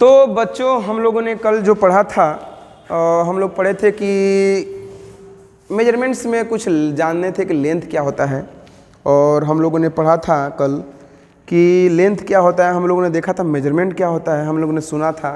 तो बच्चों हम लोगों ने कल जो पढ़ा था हम लोग पढ़े थे कि मेजरमेंट्स में कुछ जानने थे कि लेंथ क्या होता है। और हम लोगों ने पढ़ा था कल कि लेंथ क्या होता है, हम लोगों ने देखा था मेजरमेंट क्या होता है। हम लोगों ने सुना था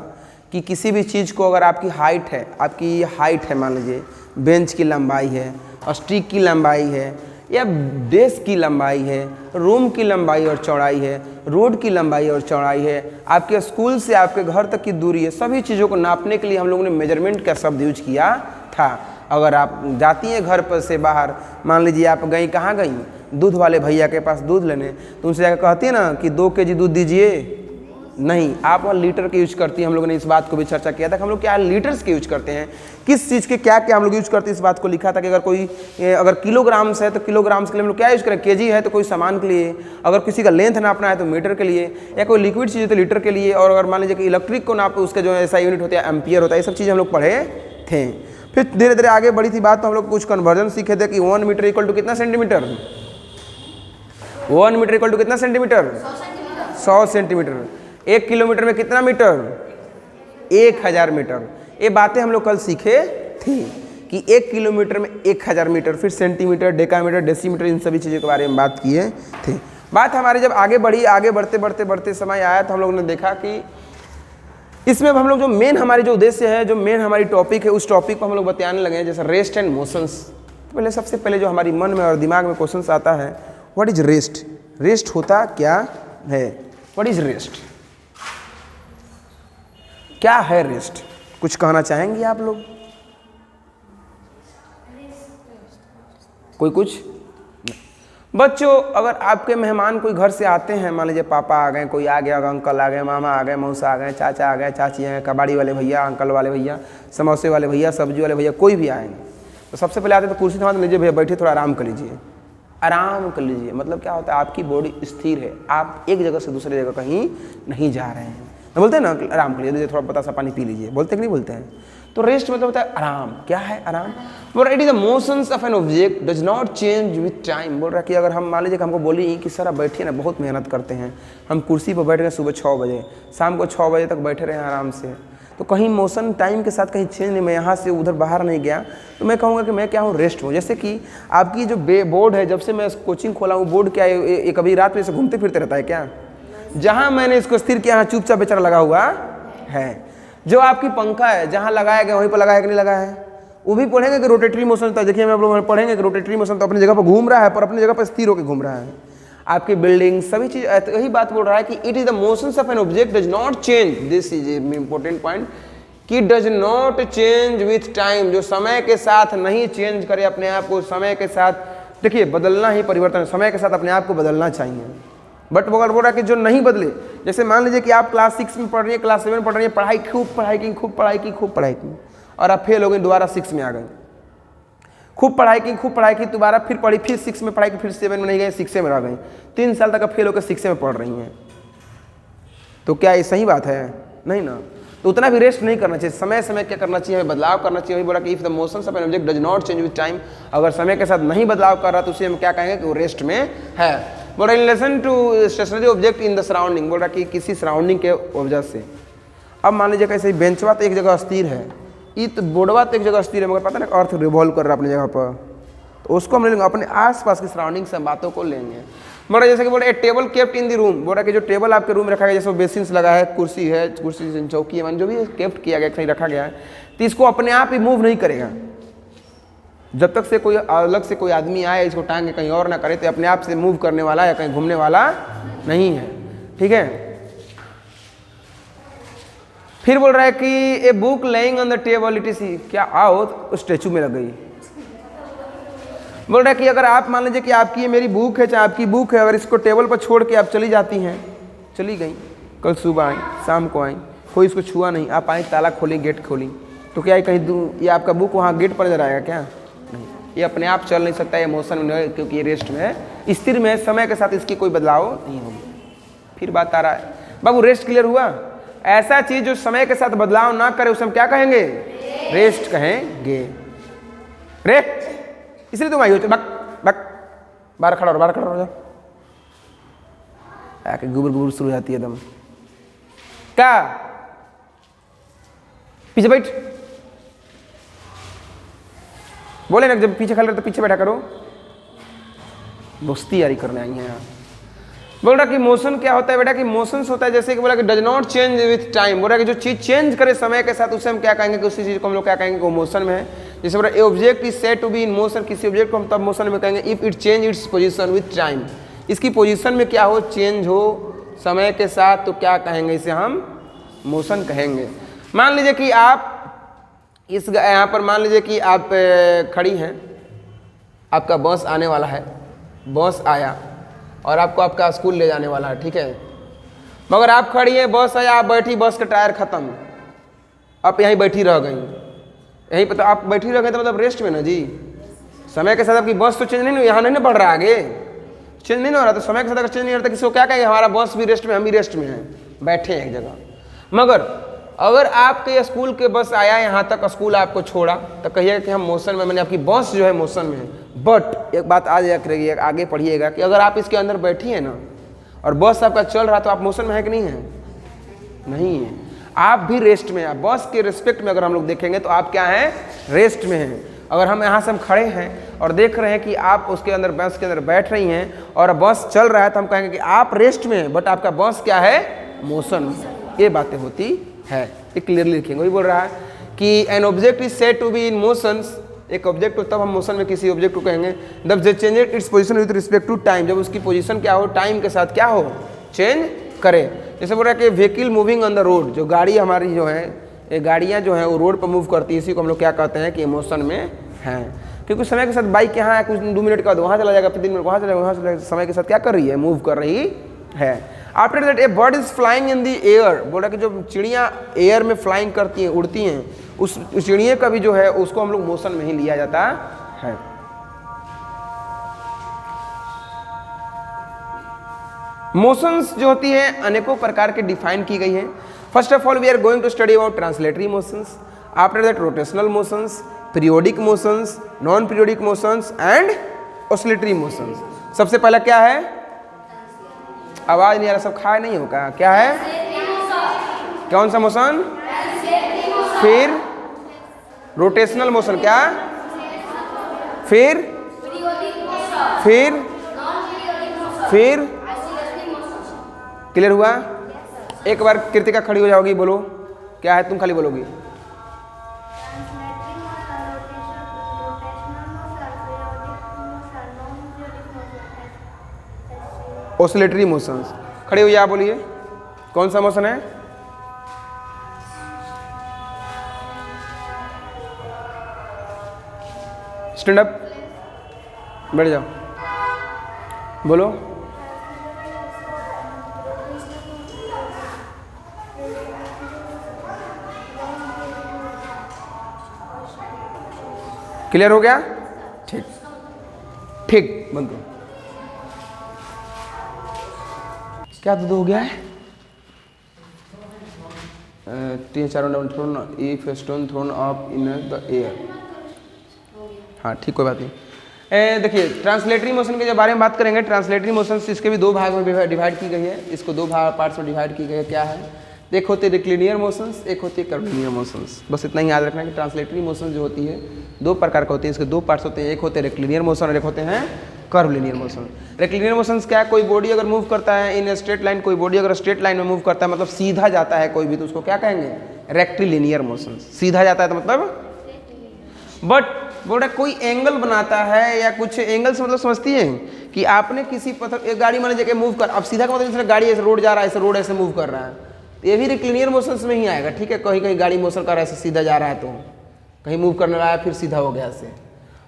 कि किसी भी चीज़ को अगर आपकी हाइट है मान लीजिए बेंच की लंबाई है, स्टिक की लंबाई है, या डेस्क की लंबाई है, रूम की लंबाई और चौड़ाई है, रोड की लंबाई और चौड़ाई है, आपके स्कूल से आपके घर तक की दूरी है, सभी चीज़ों को नापने के लिए हम लोगों ने मेजरमेंट का शब्द यूज किया था। अगर आप जाती हैं घर पर से बाहर, मान लीजिए आप गई, कहाँ गई, दूध वाले भैया के पास दूध लेने, तो उनसे जाकर कहती है ना कि 2 kg दूध दीजिए, नहीं, आप वहाँ लीटर के यूज करती हैं। हम लोगों ने इस बात को भी चर्चा किया था कि हम लोग क्या लीटर्स के यूज करते हैं, किस चीज़ के क्या क्या हम लोग यूज करते हैं। इस बात को लिखा था कि अगर किलोग्राम्स है तो किलोग्राम्स के लिए हम लोग क्या यूज करें, केजी है तो कोई सामान के लिए, अगर किसी का लेंथ नापना है तो मीटर के लिए, या कोई लिक्विड चीज़ है तो लीटर के लिए, और अगर मान लीजिए कि इलेक्ट्रिक को नापे उसके जो ऐसा यूनिट होता है एम्पियर होता है। ये सब चीज़ हम लोग पढ़े थे। फिर धीरे धीरे आगे बढ़ी थी बात, तो हम लोग कुछ कन्वर्जन सीखे थे कि 1 मीटर इक्वल टू कितना सेंटीमीटर, 1 मीटर इक्वल टू कितना सेंटीमीटर, 100 सेंटीमीटर। 1 किलोमीटर में कितना मीटर, 1000 मीटर। ये बातें हम लोग कल सीखे थे कि 1 किलोमीटर में 1000 मीटर, फिर सेंटीमीटर, डेकामीटर, डेसीमीटर, इन सभी चीज़ों के बारे में बात किए थे। बात हमारी जब आगे बढ़ी, आगे बढ़ते बढ़ते बढ़ते समय आया तो हम लोगों ने देखा कि इसमें हम लोग जो मेन हमारी जो उद्देश्य है, जो मेन हमारी टॉपिक है, उस टॉपिक को हम लोग बताने लगे, जैसे रेस्ट एंड मोशंस। पहले सबसे पहले जो हमारी मन में और दिमाग में क्वेश्चन आता है, व्हाट इज रेस्ट, रेस्ट होता क्या है, व्हाट इज रेस्ट, क्या है रेस्ट, कुछ कहना चाहेंगे आप लोग, कोई कुछ? बच्चों अगर आपके मेहमान कोई घर से आते हैं, मान लीजिए पापा आ गए, कोई आ गया, अंकल आ गए, मामा आ गए, मौसा आ गए, चाचा आ गए, चाची आ गए, कबाड़ी वाले भैया, अंकल वाले भैया, समोसे वाले भैया, सब्जी वाले भैया, कोई भी आएंगे तो सबसे पहले आते तो कुर्सी थमा लीजिए, भैया बैठिए, थोड़ा आराम कर लीजिए, आराम कर लीजिए। मतलब क्या होता है, आपकी बॉडी स्थिर है, आप एक जगह से दूसरे जगह कहीं नहीं जा रहे हैं। तो बोलते हैं ना आराम कर लीजिए, थोड़ा पता सा पानी पी लीजिए, बोलते कि नहीं बोलते हैं? तो रेस्ट मतलब होता है आराम। क्या है आराम? बोल रहा है it is the motions of an object does not change with time. बोल रहा है कि अगर हम मान लीजिए कि हमको बोली कि सर आप बैठिए ना, बहुत मेहनत करते हैं, हम कुर्सी पर बैठ गए सुबह 6 बजे, शाम को 6 बजे तक बैठे रहे आराम से, तो कहीं मोशन टाइम के साथ कहीं चेंज नहीं, मैं यहाँ से उधर बाहर नहीं गया, तो मैं कहूँगा कि मैं क्या हूँ, रेस्ट हूँ। जैसे कि आपकी जो बोर्ड है, जब से मैं कोचिंग खोला हूँ, बोर्ड क्या है, ये कभी रात में से घूमते फिरते रहता है क्या? जहाँ मैंने इसको स्थिर किया, यहाँ चुपचाप बेचारा लगा हुआ है। जो आपकी पंखा है, जहाँ लगाया गया वहीं पर लगाया कि नहीं लगाया है? वो भी पढ़ेंगे कि रोटेटरी मोशन होता है। देखिए हम लोग पढ़ेंगे कि रोटेटरी मोशन तो अपनी जगह पर घूम रहा है, पर अपनी जगह पर स्थिर होकर घूम रहा है। आपकी बिल्डिंग सभी चीज यही बात बोल रहा है कि it is the motions of an object does not change, this is important point, कि does not change with time, जो समय के साथ नहीं चेंज करे अपने आप को, समय के साथ देखिए बदलना ही परिवर्तन, समय के साथ अपने आप को बदलना चाहिए। बट वो अगर बोल रहा है कि जो नहीं बदले, जैसे मान लीजिए कि आप क्लास 6 में पढ़ रही है, क्लास 7 में पढ़ रही है, खूब पढ़ाई की और आप फेल हो गई, दोबारा 6 में आ गए, खूब पढ़ाई की, दोबारा फिर पढ़ी, फिर 6 में पढ़ाई की, फिर 7 में नहीं गए, 6 में रह गई, 3 साल तक फेल होकर 6 में पढ़ रही हैं, तो क्या ये सही बात है? नहीं ना। तो उतना भी रेस्ट नहीं करना चाहिए, समय समय क्या करना चाहिए, बदलाव करना चाहिए। वही बोला कि if the motions of an object does not change with time, अगर समय के साथ नहीं बदलाव कर रहा तो उसे हम क्या कहेंगे कि वो रेस्ट में है। बोल रहा in relation to stationary object in the surrounding, बोल रहा कि किसी सराउंडिंग के वजह से। अब मान लीजिए कैसे बेंचवा तो एक जगह स्थिर है, इत बोर्डवा तो एक जगह स्थिर है, मगर पता नहीं अर्थ रिवॉल्व कर रहा है अपनी जगह पर, तो उसको हम ले लेंगे, अपने आसपास की सराउंडिंग से बातों को लेंगे। बोल रहा जैसे कि बोल रहा table kept in the room, बोल रहा कि जो टेबल आपके रूम में रखा गया, जैसे बेसिन्स लगा है, कुर्सी चौकी है, जो भी केप्ट किया गया, कहीं रखा गया है, तो इसको अपने आप ही मूव नहीं करेगा जब तक से कोई अलग से कोई आदमी आए, इसको टांग के कहीं और ना करे, तो अपने आप से मूव करने वाला या कहीं घूमने वाला नहीं है। ठीक है। फिर बोल रहा है कि a book laying on the table it is, क्या आओ स्टैचू में लग गई। बोल रहा है कि अगर आप मान लीजिए कि आपकी ये मेरी बुक है, चाहे आपकी बुक है, अगर इसको टेबल पर छोड़ के आप चली जाती हैं, चली गई, कल सुबह आई, शाम को आई, कोई इसको छुआ नहीं, आप आई, ताला खोली, गेट खोली, तो क्या कहीं ये आपका बुक वहाँ गेट पर नजर आएगा क्या? नहीं, ये अपने आप चल नहीं सकता, ये मोशन में, क्योंकि ये रेस्ट में है, स्थिर में, समय के साथ इसकी कोई बदलाव नहीं होगी। फिर बात आ रहा है बाबू, रेस्ट क्लियर हुआ? ऐसा चीज जो समय के साथ बदलाव ना करे उसे हम क्या कहेंगे? रेस्ट कहेंगे। रेस्ट इसलिए तुम आई हो, बक बक, बाहर खड़ा हो जाओ, आके गुबर शुरू हो जाती है एकदम। क्या पीछे बैठ, बोले ना जब पीछे खड़े तो पीछे बैठा करो, दोस्ती यारी करने आई हैं यहाँ। बोल रहा कि मोशन क्या होता है बेटा, कि मोशंस होता है जैसे कि बोला कि does not change with time, बोल रहा कि जो चीज चेंज करे समय के साथ उसे हम क्या कहेंगे कि उसी चीज को हम लोग क्या कहेंगे कि वो मोशन में है। जैसे बोला a object is said to be in motion, किसी ऑब्जेक्ट को हम तब मोशन में कहेंगे if it change its position with time, इसकी पोजीशन में क्या हो, चेंज हो समय के साथ, तो क्या कहेंगे, इसे हम मोशन कहेंगे। मान लीजिए कि आप इस यहाँ पर मान लीजिए कि आप खड़ी हैं, आपका बस आने वाला है, बस आया और आपको आपका स्कूल ले जाने वाला है, ठीक है, मगर आप खड़ी हैं, बस आया, आप बैठी, बस का टायर खत्म, आप यहीं बैठी रह गई, यहीं पर तो आप बैठी रह गई तो मतलब रेस्ट में ना जी, समय के साथ आपकी बस तो चेंज नहीं, यहाँ नहीं ना बढ़ रहा, आगे चेंज नहीं हो रहा, तो समय के साथ अगर चेंज नहीं होता, किसी को क्या कहेंगे, हमारा बस भी रेस्ट में, हम भी रेस्ट में हैं, बैठे हैं एक जगह। मगर अगर आपके स्कूल के बस आया, यहाँ तक स्कूल आपको छोड़ा, तो कहिएगा कि हम मोशन में, मैंने आपकी बस जो है मोशन में है। बट एक बात आज याद रखिएगा, आगे पढ़िएगा कि अगर आप इसके अंदर बैठी हैं ना और बस आपका चल रहा, तो आप मोशन में है कि नहीं है, नहीं है, आप भी रेस्ट में हैं। बस के रिस्पेक्ट में अगर हम लोग देखेंगे तो आप क्या हैं, रेस्ट में हैं। अगर हम यहाँ से हम खड़े हैं और देख रहे हैं कि आप उसके अंदर, बस के अंदर बैठ रही हैं और बस चल रहा है, तो हम कहेंगे कि आप रेस्ट में हैं, बट आपका बस क्या है, मोशन में। ये बातें होती है, ये क्लियरली लिखेंगे। वही बोल रहा है कि an object is said to be in motions, एक ऑब्जेक्ट को तब हम मोशन में किसी ऑब्जेक्ट को कहेंगे जब जे change its position with respect to time, जब उसकी पोजीशन क्या हो, टाइम के साथ क्या हो, चेंज करे। जैसे बोल रहा है कि vehicle moving on the road, जो गाड़ी हमारी जो है, ये गाड़ियाँ जो हैं वो रोड पर मूव करती है, इसी को हम लोग क्या कहते हैं कि मोशन में हैं। क्योंकि समय के साथ बाइक यहाँ है, कुछ 2 मिनट के बाद वहाँ चला जाएगा, फिर 3 मिनट वहाँ चला जाएगा, वहाँ चला जाएगा, समय के साथ क्या कर रही है, मूव कर रही है। After that A bird is flying in the air, बोल रहा कि जो चिड़ियाँ एयर में फ्लाइंग करती हैं, उड़ती हैं, उस चिड़िया का भी जो है उसको हम लोग मोशन में ही लिया जाता है। मोशंस जो होती है अनेकों प्रकार के डिफाइन की गई है। First of all we are going to study about translatory motions, after that rotational motions, periodic motions, non periodic motions and oscillatory motions. सबसे पहला क्या है, आवाज नहीं आ रहा, सब खाए नहीं होगा, क्या है, कौन सा मोशन, फिर रोटेशनल मोशन, क्या, फिर क्लियर हुआ। एक बार कृतिका खड़ी हो जाओगी, बोलो क्या है, तुम खाली बोलोगी। ऑसिलेटरी मोशंस, खड़े हुई आप बोलिए कौन सा मोशन है। स्टैंड अप, बैठ जाओ, बोलो। क्लियर हो गया, ठीक ठीक, बंद करो। क्या दूध हो गया है, if stone throne up in the air, हाँ ठीक, कोई बात नहीं। देखिए ट्रांसलेटरी मोशन के जब बारे में बात करेंगे, ट्रांसलेटरी मोशन इसके भी 2 भाग में डिवाइड की गई है, इसको 2 पार्ट्स में डिवाइड की गई है। क्या है, एक होते हैं रिक्लिनियर मोशंस, एक होती है कर्वलिनियर मोशंस। बस इतना ही याद रखना कि ट्रांसलेटरी मोशन जो होती है 2 प्रकार का होती है, इसके 2 पार्ट्स होते हैं, एक होते हैं रिक्लिनियर मोशन और एक होते हैं कर्वलिनियर मोशन। रिक्लिनियर मोशंस क्या है, कोई बॉडी अगर मूव करता है इन स्ट्रेट लाइन, कोई बॉडी अगर स्ट्रेट लाइन में मूव करता है, मतलब सीधा जाता है कोई भी, तो उसको क्या कहेंगे, रेक्टिलिनियर मोशन। सीधा जाता है तो मतलब, बट बोल रहा कोई एंगल बनाता है या कुछ एंगल से मतलब समझती है कि आपने किसी पत्थर, एक गाड़ी मान लीजिए मूव कर, अब सीधा का मतलब गाड़ी ऐसे रोड जा रहा है, ऐसे रोड ऐसे मूव कर रहा है, तो ये भी रिक्लिनियर मोशंस में ही आएगा, ठीक है। कहीं कहीं गाड़ी मोशन कर रहा है, ऐसे सीधा जा रहा है, तो कहीं मूव करने लगा फिर सीधा हो गया ऐसे।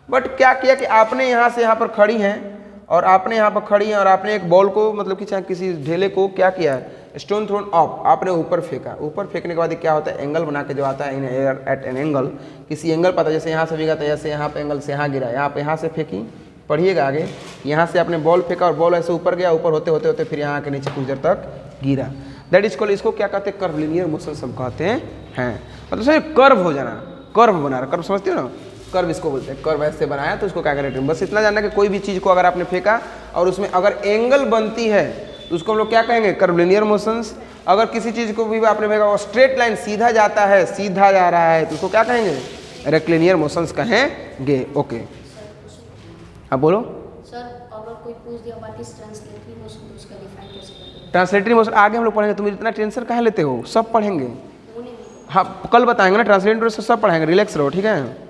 बट क्या किया कि आपने यहाँ से यहाँ पर खड़ी हैं और आपने यहाँ पर खड़ी हैं और आपने एक बॉल को, मतलब कि चाहे किसी ढेले को क्या किया है, स्टोन थ्रोन अप, आपने ऊपर फेंका। ऊपर फेंकने के बाद क्या होता है, एंगल बना के जो आता है in air at an angle, किसी एंगल पता, जैसे यहाँ से फेंका था, जैसे यहाँ पे एंगल से यहाँ गिरा, यहाँ से फेंकी, पढ़िएगा आगे, यहाँ से आपने बॉल फेंका और बॉल ऐसे ऊपर गया, ऊपर होते होते होते फिर यहाँ के नीचे कुछ देर तक गिरा। दैट इज कॉल्ड, इसको क्या कहते हैं, कर्वलिनियर मोशन सब कहते हैं। मतलब सर कर्व हो जाना, कर्व बना रहा, कर्व समझते हो ना, कर्व इसको बोलते हैं। कर्व ऐसे बनाया तो उसको क्या करें, बस इतना जानना कि कोई भी चीज़ को अगर आपने फेंका और उसमें अगर एंगल बनती है तो उसको हम लोग क्या कहेंगे, कर्वलिनियर मोशंस। अगर किसी चीज़ को भी आपने देखा स्ट्रेट लाइन सीधा जाता है, सीधा जा रहा है, तो उसको क्या कहेंगे, रेक्टिलिनियर मोशंस कहेंगे। ओके, अब बोलो सर, अगर कोई पूछ दिया व्हाट इज ट्रांसलेटरी मोशन तो उसका डिफाइन कैसे करेंगे? ट्रांसलेटरी मोशन आगे हम लोग पढ़ेंगे, तुम इतना टेंशन काहे लेते हो, सब पढ़ेंगे। उन्हें हाँ कल बताएंगे ना, ट्रांसलेटरी मोशन सब पढ़ाएंगे, रिलैक्स रहो, ठीक है।